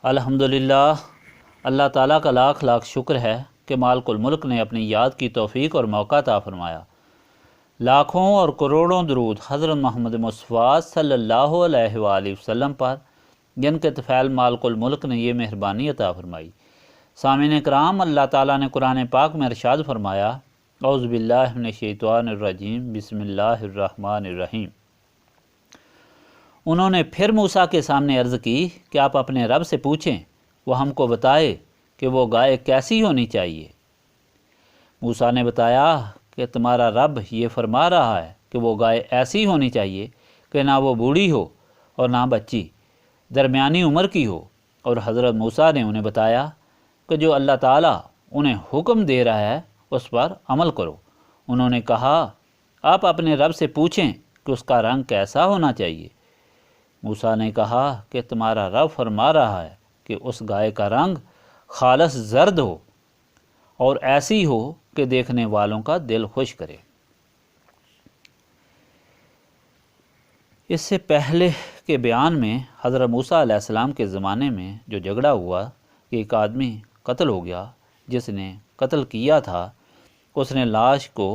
الحمدللہ، اللہ تعالیٰ کا لاکھ لاکھ شکر ہے کہ مالک الملک نے اپنی یاد کی توفیق اور موقع عطا فرمایا۔ لاکھوں اور کروڑوں درود حضرت محمد مصطفیٰ صلی اللہ علیہ وآلہ وسلم پر، جن کے طفیل مالک الملک نے یہ مہربانی عطا فرمائی۔ سامعین کرام، اللہ تعالیٰ نے قرآن پاک میں ارشاد فرمایا، اعوذ باللہ من الشیطان الرجیم، بسم اللہ الرحمن الرحیم۔ انہوں نے پھر موسیٰ کے سامنے عرض کی کہ آپ اپنے رب سے پوچھیں، وہ ہم کو بتائے کہ وہ گائے کیسی ہونی چاہیے۔ موسیٰ نے بتایا کہ تمہارا رب یہ فرما رہا ہے کہ وہ گائے ایسی ہونی چاہیے کہ نہ وہ بوڑھی ہو اور نہ بچی، درمیانی عمر کی ہو۔ اور حضرت موسیٰ نے انہیں بتایا کہ جو اللہ تعالیٰ انہیں حکم دے رہا ہے اس پر عمل کرو۔ انہوں نے کہا، آپ اپنے رب سے پوچھیں کہ اس کا رنگ کیسا ہونا چاہیے۔ موسیٰ نے کہا کہ تمہارا رب فرما رہا ہے کہ اس گائے کا رنگ خالص زرد ہو اور ایسی ہو کہ دیکھنے والوں کا دل خوش کرے۔ اس سے پہلے کے بیان میں حضرت موسیٰ علیہ السلام کے زمانے میں جو جھگڑا ہوا کہ ایک آدمی قتل ہو گیا، جس نے قتل کیا تھا اس نے لاش کو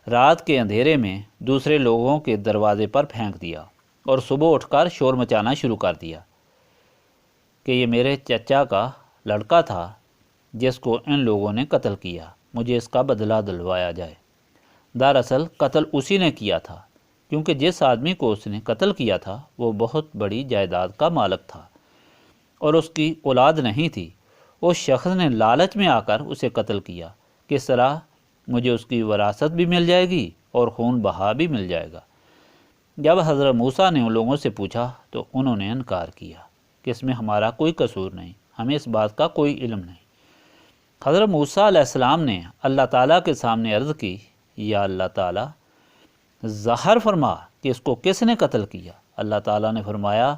رات کے اندھیرے میں دوسرے لوگوں کے دروازے پر پھینک دیا اور صبح اٹھ کر شور مچانا شروع کر دیا کہ یہ میرے چچا کا لڑکا تھا جس کو ان لوگوں نے قتل کیا، مجھے اس کا بدلہ دلوایا جائے۔ دراصل قتل اسی نے کیا تھا، کیونکہ جس آدمی کو اس نے قتل کیا تھا وہ بہت بڑی جائیداد کا مالک تھا اور اس کی اولاد نہیں تھی۔ اس شخص نے لالچ میں آ کر اسے قتل کیا، کس طرح مجھے اس کی وراثت بھی مل جائے گی اور خون بہا بھی مل جائے گا۔ جب حضرت موسیٰ نے ان لوگوں سے پوچھا تو انہوں نے انکار کیا کہ اس میں ہمارا کوئی قصور نہیں، ہمیں اس بات کا کوئی علم نہیں۔ حضرت موسیٰ علیہ السلام نے اللہ تعالیٰ کے سامنے عرض کی، یا اللہ تعالیٰ ظاہر فرما کہ اس کو کس نے قتل کیا۔ اللہ تعالیٰ نے فرمایا،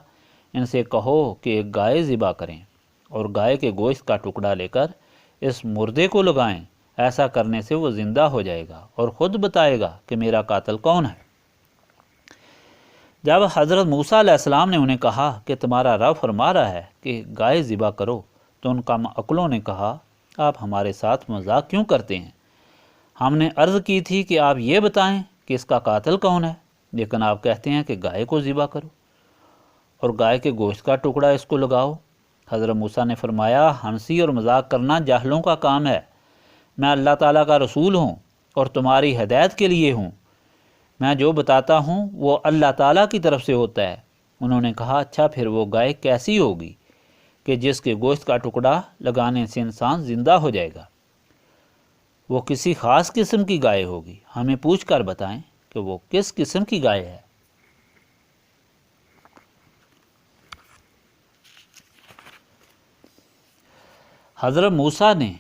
ان سے کہو کہ ایک گائے ذبح کریں اور گائے کے گوشت کا ٹکڑا لے کر اس مردے کو لگائیں، ایسا کرنے سے وہ زندہ ہو جائے گا اور خود بتائے گا کہ میرا قاتل کون ہے۔ جب حضرت موسیٰ علیہ السلام نے انہیں کہا کہ تمہارا رب فرما رہا ہے کہ گائے ذبح کرو، تو ان کم عقلوں نے کہا، آپ ہمارے ساتھ مذاق کیوں کرتے ہیں؟ ہم نے عرض کی تھی کہ آپ یہ بتائیں کہ اس کا قاتل کون ہے، لیکن آپ کہتے ہیں کہ گائے کو ذبح کرو اور گائے کے گوشت کا ٹکڑا اس کو لگاؤ۔ حضرت موسیٰ نے فرمایا، ہنسی اور مذاق کرنا جاہلوں کا کام ہے، میں اللہ تعالیٰ کا رسول ہوں اور تمہاری ہدایت کے لیے ہوں، میں جو بتاتا ہوں وہ اللہ تعالیٰ کی طرف سے ہوتا ہے۔ انہوں نے کہا، اچھا پھر وہ گائے کیسی ہوگی کہ جس کے گوشت کا ٹکڑا لگانے سے انسان زندہ ہو جائے گا؟ وہ کسی خاص قسم کی گائے ہوگی، ہمیں پوچھ کر بتائیں کہ وہ کس قسم کی گائے ہے۔ حضرت موسیٰ نے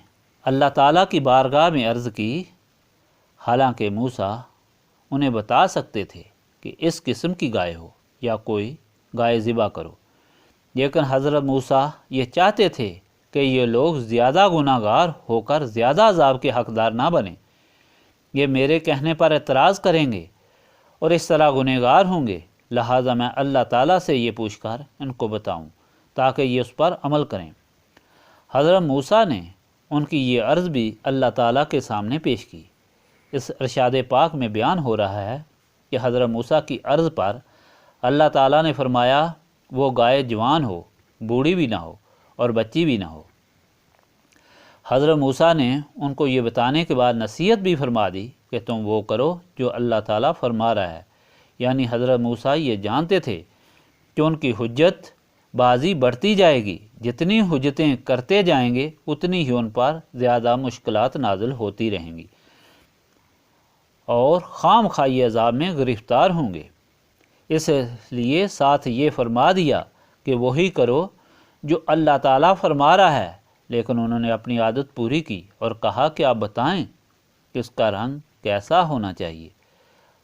اللہ تعالیٰ کی بارگاہ میں عرض کی، حالانکہ موسیٰ انہیں بتا سکتے تھے کہ اس قسم کی گائے ہو یا کوئی گائے ذبح کرو، لیکن حضرت موسیٰ یہ چاہتے تھے کہ یہ لوگ زیادہ گناہ گار ہو کر زیادہ عذاب کے حقدار نہ بنیں۔ یہ میرے کہنے پر اعتراض کریں گے اور اس طرح گنہگار ہوں گے، لہٰذا میں اللہ تعالیٰ سے یہ پوچھ کر ان کو بتاؤں تاکہ یہ اس پر عمل کریں۔ حضرت موسیٰ نے ان کی یہ عرض بھی اللہ تعالیٰ کے سامنے پیش کی۔ اس ارشاد پاک میں بیان ہو رہا ہے کہ حضرت موسیٰ کی عرض پر اللہ تعالیٰ نے فرمایا، وہ گائے جوان ہو، بوڑھی بھی نہ ہو اور بچی بھی نہ ہو۔ حضرت موسیٰ نے ان کو یہ بتانے کے بعد نصیحت بھی فرما دی کہ تم وہ کرو جو اللہ تعالیٰ فرما رہا ہے، یعنی حضرت موسیٰ یہ جانتے تھے کہ ان کی حجت بازی بڑھتی جائے گی، جتنی حجتیں کرتے جائیں گے اتنی ہی ان پر زیادہ مشکلات نازل ہوتی رہیں گی اور خام خواہی عذاب میں گرفتار ہوں گے۔ اس لیے ساتھ یہ فرما دیا کہ وہی کرو جو اللہ تعالیٰ فرما رہا ہے، لیکن انہوں نے اپنی عادت پوری کی اور کہا کہ آپ بتائیں کہ اس کا رنگ کیسا ہونا چاہیے۔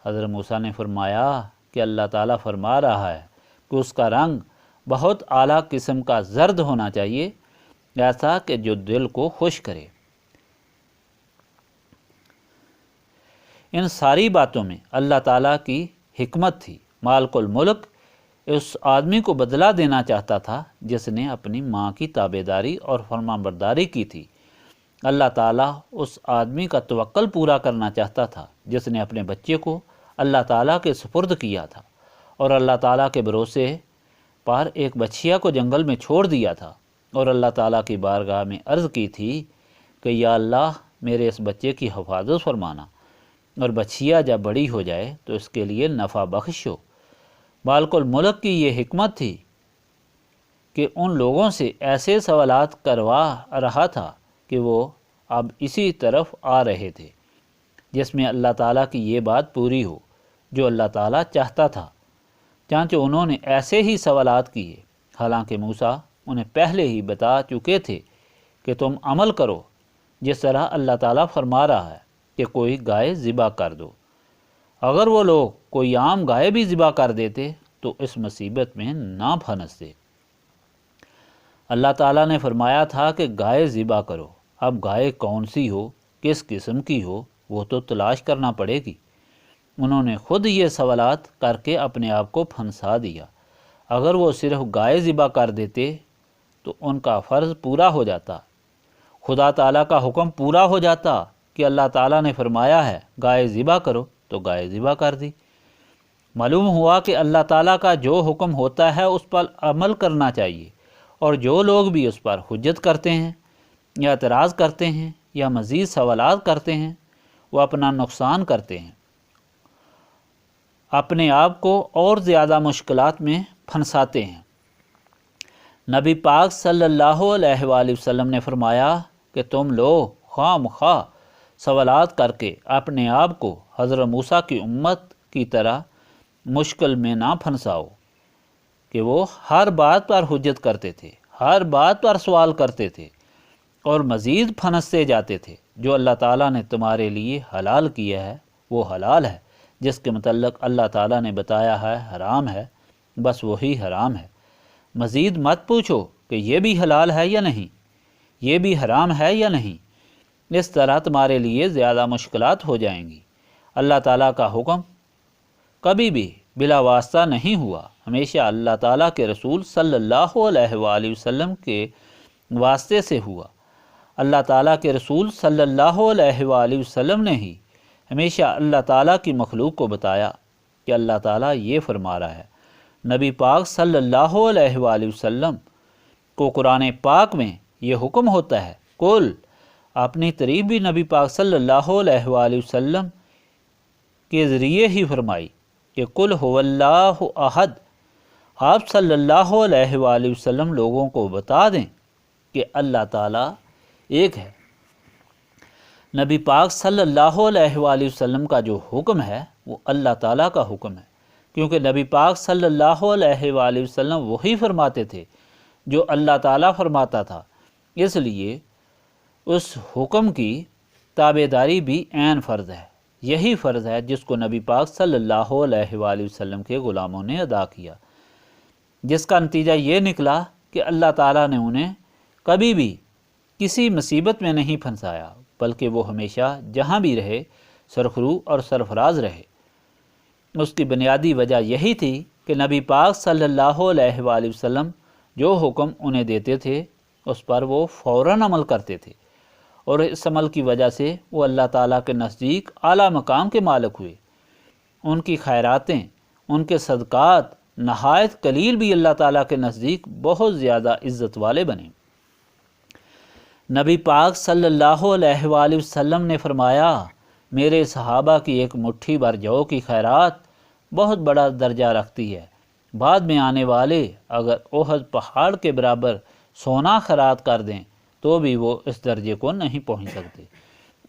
حضرت موسیٰ نے فرمایا کہ اللہ تعالیٰ فرما رہا ہے کہ اس کا رنگ بہت اعلیٰ قسم کا زرد ہونا چاہیے، ایسا کہ جو دل کو خوش کرے۔ ان ساری باتوں میں اللہ تعالیٰ کی حکمت تھی۔ مالک الملک اس آدمی کو بدلہ دینا چاہتا تھا جس نے اپنی ماں کی تابعداری اور فرمانبرداری کی تھی۔ اللہ تعالیٰ اس آدمی کا توکل پورا کرنا چاہتا تھا جس نے اپنے بچے کو اللہ تعالیٰ کے سپرد کیا تھا اور اللہ تعالیٰ کے بھروسے پر ایک بچھیا کو جنگل میں چھوڑ دیا تھا اور اللہ تعالیٰ کی بارگاہ میں عرض کی تھی کہ یا اللہ میرے اس بچے کی حفاظت فرمانا، اور بچھیا جب بڑی ہو جائے تو اس کے لیے نفع بخش ہو۔ مالک الملک کی یہ حکمت تھی کہ ان لوگوں سے ایسے سوالات کروا رہا تھا کہ وہ اب اسی طرف آ رہے تھے جس میں اللہ تعالیٰ کی یہ بات پوری ہو جو اللہ تعالیٰ چاہتا تھا، چنانچہ انہوں نے ایسے ہی سوالات کیے، حالانکہ موسیٰ انہیں پہلے ہی بتا چکے تھے کہ تم عمل کرو جس طرح اللہ تعالیٰ فرما رہا ہے کہ کوئی گائے ذبح کر دو۔ اگر وہ لوگ کوئی عام گائے بھی ذبح کر دیتے تو اس مصیبت میں نہ پھنستے۔ اللہ تعالیٰ نے فرمایا تھا کہ گائے ذبح کرو، اب گائے کون سی ہو، کس قسم کی ہو، وہ تو تلاش کرنا پڑے گی۔ انہوں نے خود یہ سوالات کر کے اپنے آپ کو پھنسا دیا۔ اگر وہ صرف گائے ذبح کر دیتے تو ان کا فرض پورا ہو جاتا، خدا تعالیٰ کا حکم پورا ہو جاتا کہ اللہ تعالیٰ نے فرمایا ہے گائے ذبح کرو تو گائے ذبح کر دی۔ معلوم ہوا کہ اللہ تعالیٰ کا جو حکم ہوتا ہے اس پر عمل کرنا چاہیے، اور جو لوگ بھی اس پر حجت کرتے ہیں یا اعتراض کرتے ہیں یا مزید سوالات کرتے ہیں وہ اپنا نقصان کرتے ہیں، اپنے آپ کو اور زیادہ مشکلات میں پھنساتے ہیں۔ نبی پاک صلی اللہ علیہ وآلہ وسلم نے فرمایا کہ تم لوگ خواہ مخواہ سوالات کر کے اپنے آپ کو حضرت موسیٰ کی امت کی طرح مشکل میں نہ پھنساؤ کہ وہ ہر بات پر حجت کرتے تھے، ہر بات پر سوال کرتے تھے اور مزید پھنستے جاتے تھے۔ جو اللہ تعالیٰ نے تمہارے لیے حلال کیا ہے وہ حلال ہے، جس کے متعلق اللہ تعالیٰ نے بتایا ہے حرام ہے، بس وہی حرام ہے۔ مزید مت پوچھو کہ یہ بھی حلال ہے یا نہیں، یہ بھی حرام ہے یا نہیں، اس طرح تمہارے لیے زیادہ مشکلات ہو جائیں گی۔ اللہ تعالیٰ کا حکم کبھی بھی بلا واسطہ نہیں ہوا، ہمیشہ اللہ تعالیٰ کے رسول صلی اللہ علیہ وآلہ وسلم کے واسطے سے ہوا۔ اللہ تعالیٰ کے رسول صلی اللہ علیہ وآلہ وسلم نے ہی ہمیشہ اللہ تعالیٰ کی مخلوق کو بتایا کہ اللہ تعالیٰ یہ فرما رہا ہے۔ نبی پاک صلی اللہ علیہ وآلہ وسلم کو قرآن پاک میں یہ حکم ہوتا ہے، کل اپنی تعریف بھی نبی پاک صلی اللہ علیہ وآلہ وسلم کے ذریعے ہی فرمائی کہ قل هو اللہ احد۔ آپ صلی اللہ علیہ وآلہ وسلم لوگوں کو بتا دیں کہ اللہ تعالیٰ ایک ہے۔ نبی پاک صلی اللہ علیہ وآلہ وسلم کا جو حکم ہے وہ اللہ تعالیٰ کا حکم ہے، کیونکہ نبی پاک صلی اللہ علیہ وآلہ وسلم وہی فرماتے تھے جو اللہ تعالیٰ فرماتا تھا، اس لیے اس حکم کی تابعداری بھی عین فرض ہے۔ یہی فرض ہے جس کو نبی پاک صلی اللہ علیہ وآلہ وسلم کے غلاموں نے ادا کیا، جس کا نتیجہ یہ نکلا کہ اللہ تعالیٰ نے انہیں کبھی بھی کسی مصیبت میں نہیں پھنسایا، بلکہ وہ ہمیشہ جہاں بھی رہے سرخرو اور سرفراز رہے۔ اس کی بنیادی وجہ یہی تھی کہ نبی پاک صلی اللہ علیہ وآلہ وسلم جو حکم انہیں دیتے تھے اس پر وہ فوراً عمل کرتے تھے، اور اس عمل کی وجہ سے وہ اللہ تعالیٰ کے نزدیک اعلیٰ مقام کے مالک ہوئے۔ ان کی خیراتیں، ان کے صدقات نہایت قلیل بھی اللہ تعالیٰ کے نزدیک بہت زیادہ عزت والے بنے۔ نبی پاک صلی اللہ علیہ وآلہ وسلم نے فرمایا، میرے صحابہ کی ایک مٹھی بھر جو کی خیرات بہت بڑا درجہ رکھتی ہے، بعد میں آنے والے اگر احد پہاڑ کے برابر سونا خیرات کر دیں تو بھی وہ اس درجے کو نہیں پہنچ سکتے۔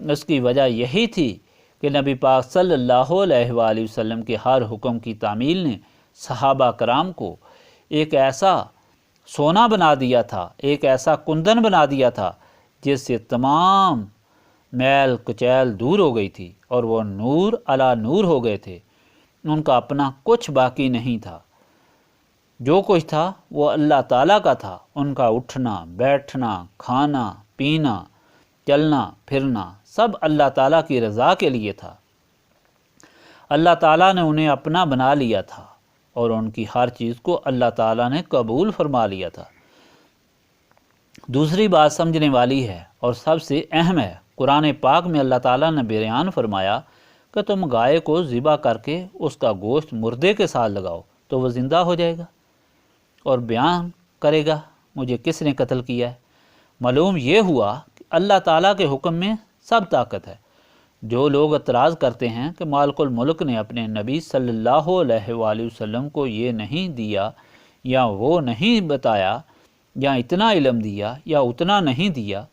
اس کی وجہ یہی تھی کہ نبی پاک صلی اللہ علیہ وآلہ وسلم کے ہر حکم کی تعمیل نے صحابہ کرام کو ایک ایسا سونا بنا دیا تھا، ایک ایسا کندن بنا دیا تھا جس سے تمام میل کچیل دور ہو گئی تھی اور وہ نور علی نور ہو گئے تھے۔ ان کا اپنا کچھ باقی نہیں تھا، جو کچھ تھا وہ اللہ تعالیٰ کا تھا۔ ان کا اٹھنا بیٹھنا، کھانا پینا، چلنا پھرنا سب اللہ تعالیٰ کی رضا کے لیے تھا۔ اللہ تعالیٰ نے انہیں اپنا بنا لیا تھا، اور ان کی ہر چیز کو اللہ تعالیٰ نے قبول فرما لیا تھا۔ دوسری بات سمجھنے والی ہے اور سب سے اہم ہے، قرآن پاک میں اللہ تعالیٰ نے بیان فرمایا کہ تم گائے کو ذبح کر کے اس کا گوشت مردے کے ساتھ لگاؤ تو وہ زندہ ہو جائے گا اور بیان کرے گا مجھے کس نے قتل کیا ہے۔ معلوم یہ ہوا کہ اللہ تعالیٰ کے حکم میں سب طاقت ہے۔ جو لوگ اعتراض کرتے ہیں کہ مالک الملک نے اپنے نبی صلی اللہ علیہ وآلہ وسلم کو یہ نہیں دیا یا وہ نہیں بتایا یا اتنا علم دیا یا اتنا نہیں دیا،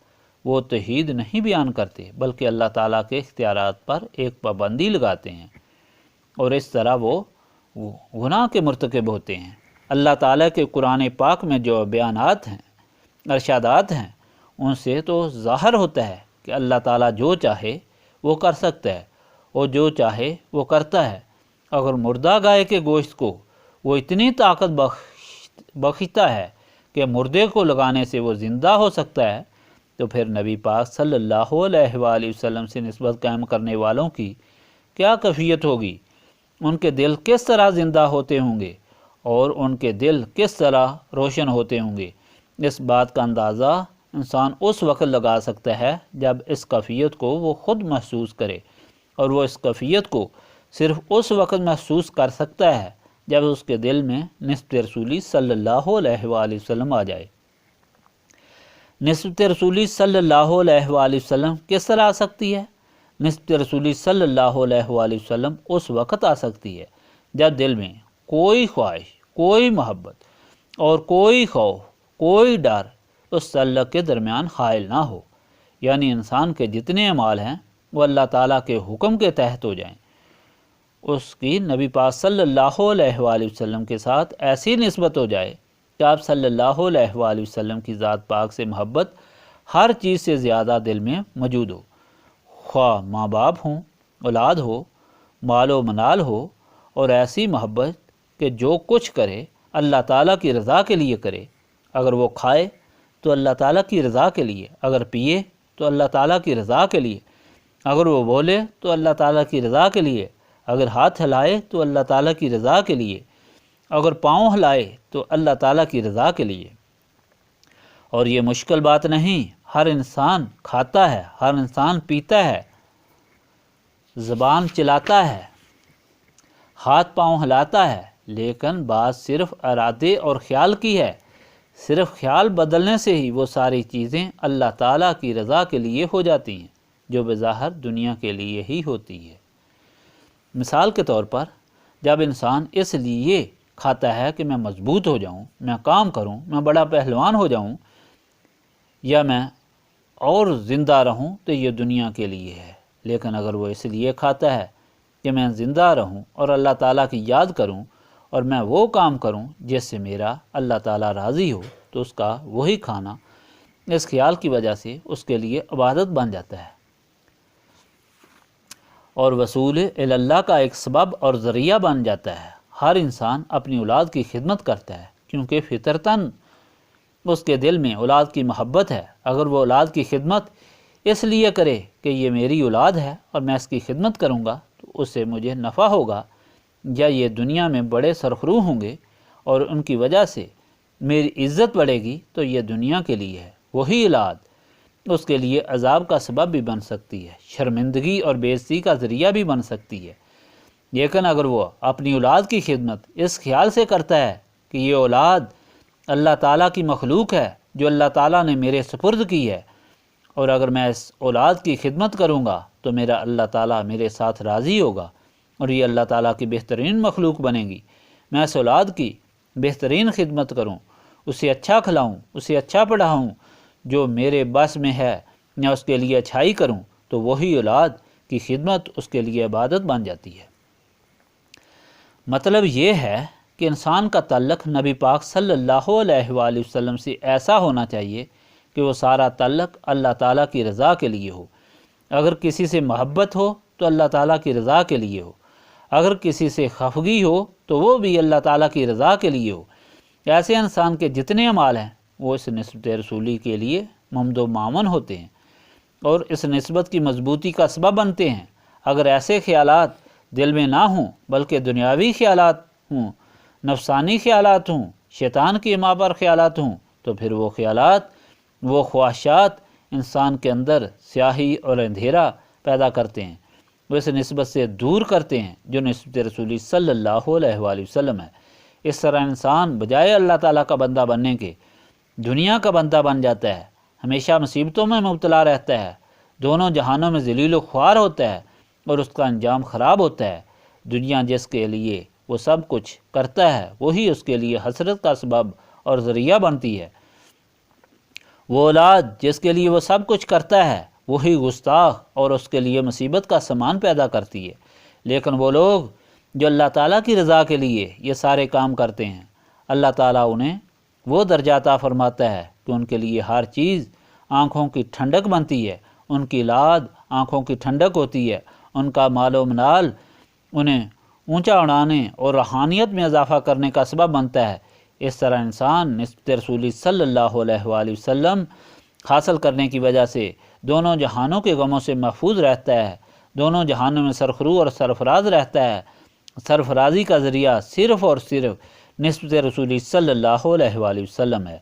وہ توحید نہیں بیان کرتے بلکہ اللہ تعالیٰ کے اختیارات پر ایک پابندی لگاتے ہیں اور اس طرح وہ گناہ کے مرتکب ہوتے ہیں۔ اللہ تعالیٰ کے قرآن پاک میں جو بیانات ہیں، ارشادات ہیں، ان سے تو ظاہر ہوتا ہے کہ اللہ تعالیٰ جو چاہے وہ کر سکتا ہے اور جو چاہے وہ کرتا ہے۔ اگر مردہ گائے کے گوشت کو وہ اتنی طاقت بخشتا ہے کہ مردے کو لگانے سے وہ زندہ ہو سکتا ہے، تو پھر نبی پاک صلی اللہ علیہ وآلہ وسلم سے نسبت قائم کرنے والوں کی کیا کیفیت ہوگی؟ ان کے دل کس طرح زندہ ہوتے ہوں گے اور ان کے دل کس طرح روشن ہوتے ہوں گے؟ اس بات کا اندازہ انسان اس وقت لگا سکتا ہے جب اس کیفیت کو وہ خود محسوس کرے، اور وہ اس کیفیت کو صرف اس وقت محسوس کر سکتا ہے جب اس کے دل میں نسبت رسولی صلی اللہ علیہ وآلہ وسلم آ جائے۔ نسبت رسولی صلی اللہ علیہ وآلہ وسلم کس طرح آ سکتی ہے؟ نسبت رسولی صلی اللہ علیہ وآلہ وسلم اس وقت آ سکتی ہے جب دل میں کوئی خواہش، کوئی محبت اور کوئی خوف، کوئی ڈر اس تعلق کے درمیان حائل نہ ہو، یعنی انسان کے جتنے اعمال ہیں وہ اللہ تعالیٰ کے حکم کے تحت ہو جائیں۔ اس کی نبی پاک صلی اللہ علیہ وآلہ وسلم کے ساتھ ایسی نسبت ہو جائے کہ آپ صلی اللہ علیہ وآلہ وسلم کی ذات پاک سے محبت ہر چیز سے زیادہ دل میں موجود ہو، خواہ ماں باپ ہوں، اولاد ہو، مال و منال ہو، اور ایسی محبت کہ جو کچھ کرے اللہ تعالیٰ کی رضا کے لیے کرے۔ اگر وہ کھائے تو اللہ تعالیٰ کی رضا کے لیے، اگر پیے تو اللہ تعالیٰ کی رضا کے لیے، اگر وہ بولے تو اللہ تعالیٰ کی رضا کے لیے، اگر ہاتھ ہلائے تو اللہ تعالیٰ کی رضا کے لیے، اگر پاؤں ہلائے تو اللہ تعالیٰ کی رضا کے لیے۔ اور یہ مشکل بات نہیں، ہر انسان کھاتا ہے، ہر انسان پیتا ہے، زبان چلاتا ہے، ہاتھ پاؤں ہلاتا ہے، لیکن بات صرف ارادے اور خیال کی ہے۔ صرف خیال بدلنے سے ہی وہ ساری چیزیں اللہ تعالیٰ کی رضا کے لیے ہو جاتی ہیں، جو بظاہر دنیا کے لیے ہی ہوتی ہے۔ مثال کے طور پر جب انسان اس لیے کھاتا ہے کہ میں مضبوط ہو جاؤں، میں کام کروں، میں بڑا پہلوان ہو جاؤں، یا میں اور زندہ رہوں، تو یہ دنیا کے لیے ہے۔ لیکن اگر وہ اس لیے کھاتا ہے کہ میں زندہ رہوں اور اللہ تعالیٰ کی یاد کروں اور میں وہ کام کروں جس سے میرا اللہ تعالیٰ راضی ہو، تو اس کا وہی کھانا اس خیال کی وجہ سے اس کے لیے عبادت بن جاتا ہے اور وصول اللہ کا ایک سبب اور ذریعہ بن جاتا ہے۔ ہر انسان اپنی اولاد کی خدمت کرتا ہے کیونکہ فطرتاً اس کے دل میں اولاد کی محبت ہے۔ اگر وہ اولاد کی خدمت اس لیے کرے کہ یہ میری اولاد ہے اور میں اس کی خدمت کروں گا تو اس سے مجھے نفع ہوگا، یا یہ دنیا میں بڑے سرخرو ہوں گے اور ان کی وجہ سے میری عزت بڑھے گی، تو یہ دنیا کے لیے ہے۔ وہی اولاد اس کے لیے عذاب کا سبب بھی بن سکتی ہے، شرمندگی اور بے عزتی کا ذریعہ بھی بن سکتی ہے۔ لیکن اگر وہ اپنی اولاد کی خدمت اس خیال سے کرتا ہے کہ یہ اولاد اللہ تعالیٰ کی مخلوق ہے جو اللہ تعالیٰ نے میرے سپرد کی ہے، اور اگر میں اس اولاد کی خدمت کروں گا تو میرا اللہ تعالیٰ میرے ساتھ راضی ہوگا اور یہ اللہ تعالیٰ کی بہترین مخلوق بنے گی، میں اس اولاد کی بہترین خدمت کروں، اسے اچھا کھلاؤں، اسے اچھا پڑھاؤں، جو میرے بس میں ہے یا اس کے لیے اچھائی کروں، تو وہی اولاد کی خدمت اس کے لیے عبادت بن جاتی ہے۔ مطلب یہ ہے کہ انسان کا تعلق نبی پاک صلی اللہ علیہ وآلہ وسلم سے ایسا ہونا چاہیے کہ وہ سارا تعلق اللہ تعالیٰ کی رضا کے لیے ہو۔ اگر کسی سے محبت ہو تو اللہ تعالیٰ کی رضا کے لیے ہو، اگر کسی سے خفگی ہو تو وہ بھی اللہ تعالیٰ کی رضا کے لیے ہو۔ ایسے انسان کے جتنے اعمال ہیں وہ اس نسبت رسولی کے لیے ممد و معاون ہوتے ہیں اور اس نسبت کی مضبوطی کا سبب بنتے ہیں۔ اگر ایسے خیالات دل میں نہ ہوں بلکہ دنیاوی خیالات ہوں نفسانی خیالات ہوں، شیطان کی ماں پر خیالات ہوں، تو پھر وہ خیالات، وہ خواہشات انسان کے اندر سیاہی اور اندھیرا پیدا کرتے ہیں، وہ اس نسبت سے دور کرتے ہیں جو نسبت رسولی صلی اللہ علیہ وآلہ وسلم ہے۔ اس طرح انسان بجائے اللہ تعالیٰ کا بندہ بننے کے دنیا کا بندہ بن جاتا ہے، ہمیشہ مصیبتوں میں مبتلا رہتا ہے، دونوں جہانوں میں ذلیل و خوار ہوتا ہے اور اس کا انجام خراب ہوتا ہے۔ دنیا جس کے لیے وہ سب کچھ کرتا ہے وہی اس کے لیے حسرت کا سبب اور ذریعہ بنتی ہے، وہ اولاد جس کے لیے وہ سب کچھ کرتا ہے وہی گستاخ اور اس کے لیے مصیبت کا سامان پیدا کرتی ہے۔ لیکن وہ لوگ جو اللہ تعالیٰ کی رضا کے لیے یہ سارے کام کرتے ہیں، اللہ تعالیٰ انہیں وہ درجہ عطا فرماتا ہے کہ ان کے لیے ہر چیز آنکھوں کی ٹھنڈک بنتی ہے، ان کی اولاد آنکھوں کی ٹھنڈک ہوتی ہے، ان کا مال و منال انہیں اونچا اڑانے اور روحانیت میں اضافہ کرنے کا سبب بنتا ہے۔ اس طرح انسان نسبت رسولی صلی اللہ علیہ وآلہ وسلم حاصل کرنے کی وجہ سے دونوں جہانوں کے غموں سے محفوظ رہتا ہے، دونوں جہانوں میں سرخرو اور سرفراز رہتا ہے۔ سرفرازی کا ذریعہ صرف اور صرف نسبت رسولی صلی اللہ علیہ وآلہ وسلم ہے۔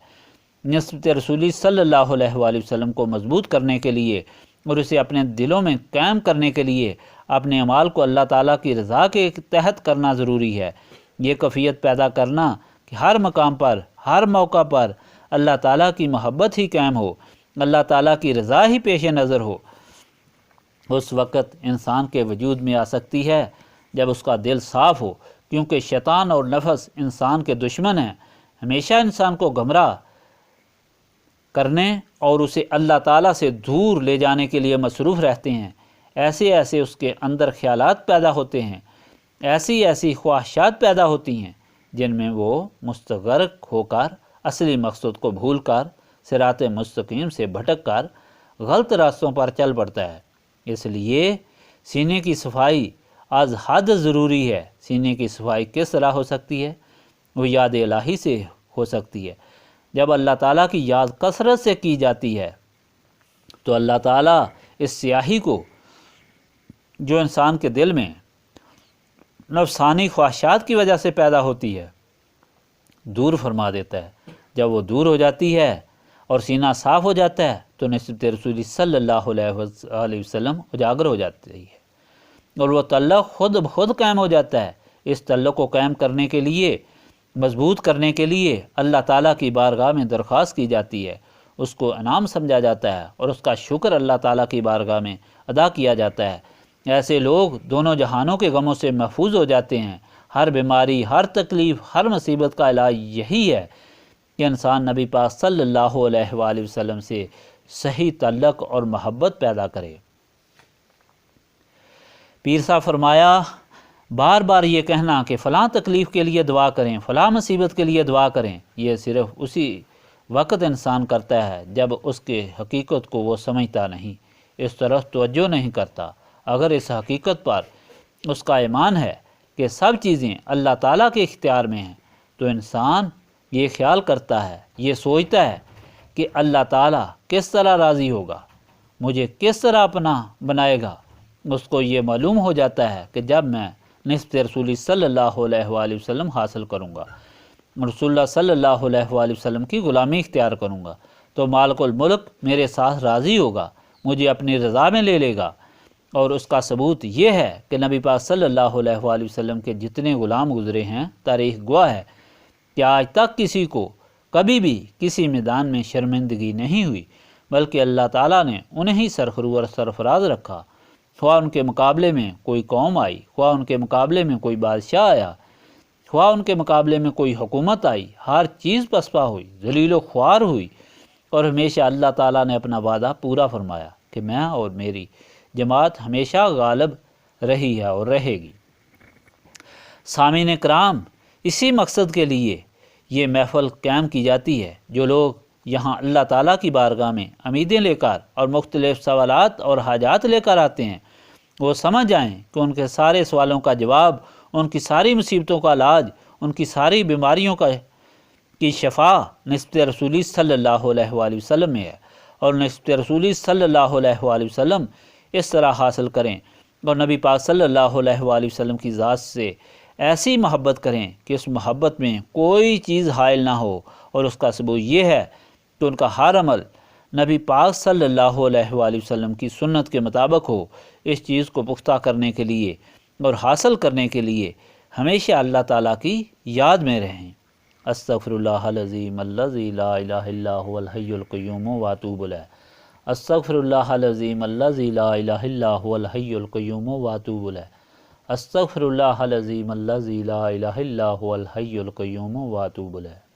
نسبت رسولی صلی اللہ علیہ وآلہ وسلم کو مضبوط کرنے کے لیے اور اسے اپنے دلوں میں قائم کرنے کے لیے اپنے اعمال کو اللہ تعالیٰ کی رضا کے تحت کرنا ضروری ہے۔ یہ کیفیت پیدا کرنا کہ ہر مقام پر، ہر موقع پر اللہ تعالیٰ کی محبت ہی قائم ہو، اللہ تعالیٰ کی رضا ہی پیش نظر ہو، اس وقت انسان کے وجود میں آ سکتی ہے جب اس کا دل صاف ہو، کیونکہ شیطان اور نفس انسان کے دشمن ہیں، ہمیشہ انسان کو گمراہ کرنے اور اسے اللہ تعالیٰ سے دور لے جانے کے لیے مصروف رہتے ہیں۔ ایسے ایسے اس کے اندر خیالات پیدا ہوتے ہیں، ایسی ایسی خواہشات پیدا ہوتی ہیں جن میں وہ مستغرق ہو کر اصلی مقصد کو بھول کر صراط مستقیم سے بھٹک کر غلط راستوں پر چل پڑتا ہے۔ اس لیے سینے کی صفائی از حد ضروری ہے۔ سینے کی صفائی کس طرح ہو سکتی ہے؟ وہ یاد الہی سے ہو سکتی ہے۔ جب اللہ تعالیٰ کی یاد کثرت سے کی جاتی ہے تو اللہ تعالیٰ اس سیاہی کو جو انسان کے دل میں نفسانی خواہشات کی وجہ سے پیدا ہوتی ہے دور فرما دیتا ہے۔ جب وہ دور ہو جاتی ہے اور سینہ صاف ہو جاتا ہے تو نسبت رسولی صلی اللہ علیہ وسلم اجاگر ہو جاتی ہے اور وہ تعلق خود بخود قائم ہو جاتا ہے۔ اس تعلق کو قائم کرنے کے لیے، مضبوط کرنے کے لیے اللہ تعالیٰ کی بارگاہ میں درخواست کی جاتی ہے، اس کو انعام سمجھا جاتا ہے اور اس کا شکر اللہ تعالیٰ کی بارگاہ میں ادا کیا جاتا ہے۔ ایسے لوگ دونوں جہانوں کے غموں سے محفوظ ہو جاتے ہیں۔ ہر بیماری، ہر تکلیف، ہر مصیبت کا علاج یہی ہے کہ انسان نبی پاک صلی اللہ علیہ وآلہ وسلم سے صحیح تعلق اور محبت پیدا کرے۔ پیر صاحب فرمایا، بار بار یہ کہنا کہ فلاں تکلیف کے لیے دعا کریں، فلاں مصیبت کے لیے دعا کریں، یہ صرف اسی وقت انسان کرتا ہے جب اس کے حقیقت کو وہ سمجھتا نہیں، اس طرف توجہ نہیں کرتا۔ اگر اس حقیقت پر اس کا ایمان ہے کہ سب چیزیں اللہ تعالیٰ کے اختیار میں ہیں تو انسان یہ خیال کرتا ہے، یہ سوچتا ہے کہ اللہ تعالیٰ کس طرح راضی ہوگا، مجھے کس طرح اپنا بنائے گا۔ اس کو یہ معلوم ہو جاتا ہے کہ جب میں نسبت رسولی صلی اللہ علیہ وآلہ وسلم حاصل کروں گا، رسول اللہ صلی اللہ علیہ وآلہ وسلم کی غلامی اختیار کروں گا تو مالک الملک میرے ساتھ راضی ہوگا، مجھے اپنی رضا میں لے لے گا۔ اور اس کا ثبوت یہ ہے کہ نبی پاک صلی اللہ علیہ وآلہ وسلم کے جتنے غلام گزرے ہیں، تاریخ گواہ ہے کہ آج تک کسی کو کبھی بھی کسی میدان میں شرمندگی نہیں ہوئی، بلکہ اللہ تعالیٰ نے انہیں ہی سرخرو اور سرفراز رکھا۔ خواہ ان کے مقابلے میں کوئی قوم آئی، خواہ ان کے مقابلے میں کوئی بادشاہ آیا، خواہ ان کے مقابلے میں کوئی حکومت آئی، ہر چیز پسپا ہوئی، ذلیل و خوار ہوئی، اور ہمیشہ اللہ تعالیٰ نے اپنا وعدہ پورا فرمایا کہ میں اور میری جماعت ہمیشہ غالب رہی ہے اور رہے گی۔ سامعین کرام، اسی مقصد کے لیے یہ محفل قائم کی جاتی ہے۔ جو لوگ یہاں اللہ تعالیٰ کی بارگاہ میں امیدیں لے کر اور مختلف سوالات اور حاجات لے کر آتے ہیں، وہ سمجھ جائیں کہ ان کے سارے سوالوں کا جواب، ان کی ساری مصیبتوں کا علاج، ان کی ساری بیماریوں کی شفا نسبت رسولی صلی اللہ علیہ وآلہ وسلم میں ہے، اور نسبت رسولی صلی اللہ علیہ وآلہ وسلم اس طرح حاصل کریں اور نبی پاک صلی اللہ علیہ وآلہ وسلم کی ذات سے ایسی محبت کریں کہ اس محبت میں کوئی چیز حائل نہ ہو، اور اس کا ثبوت یہ ہے کہ ان کا ہر عمل نبی پاک صلی اللہ علیہ وآلہ وسلم کی سنت کے مطابق ہو۔ اس چیز کو پختہ کرنے کے لیے اور حاصل کرنے کے لیے ہمیشہ اللہ تعالیٰ کی یاد میں رہیں۔ استغفر اللہ العظیم الذی لا الہ الا هو الحی القیوم واتوب الیہ۔ استغفر اللہ العظیم الذی لا الہ الا هو الحی القیوم واتوب الیہ۔ استغفر اللہ العظیم الذی لا الہ الا هو الحی القیوم واتوب الیہ۔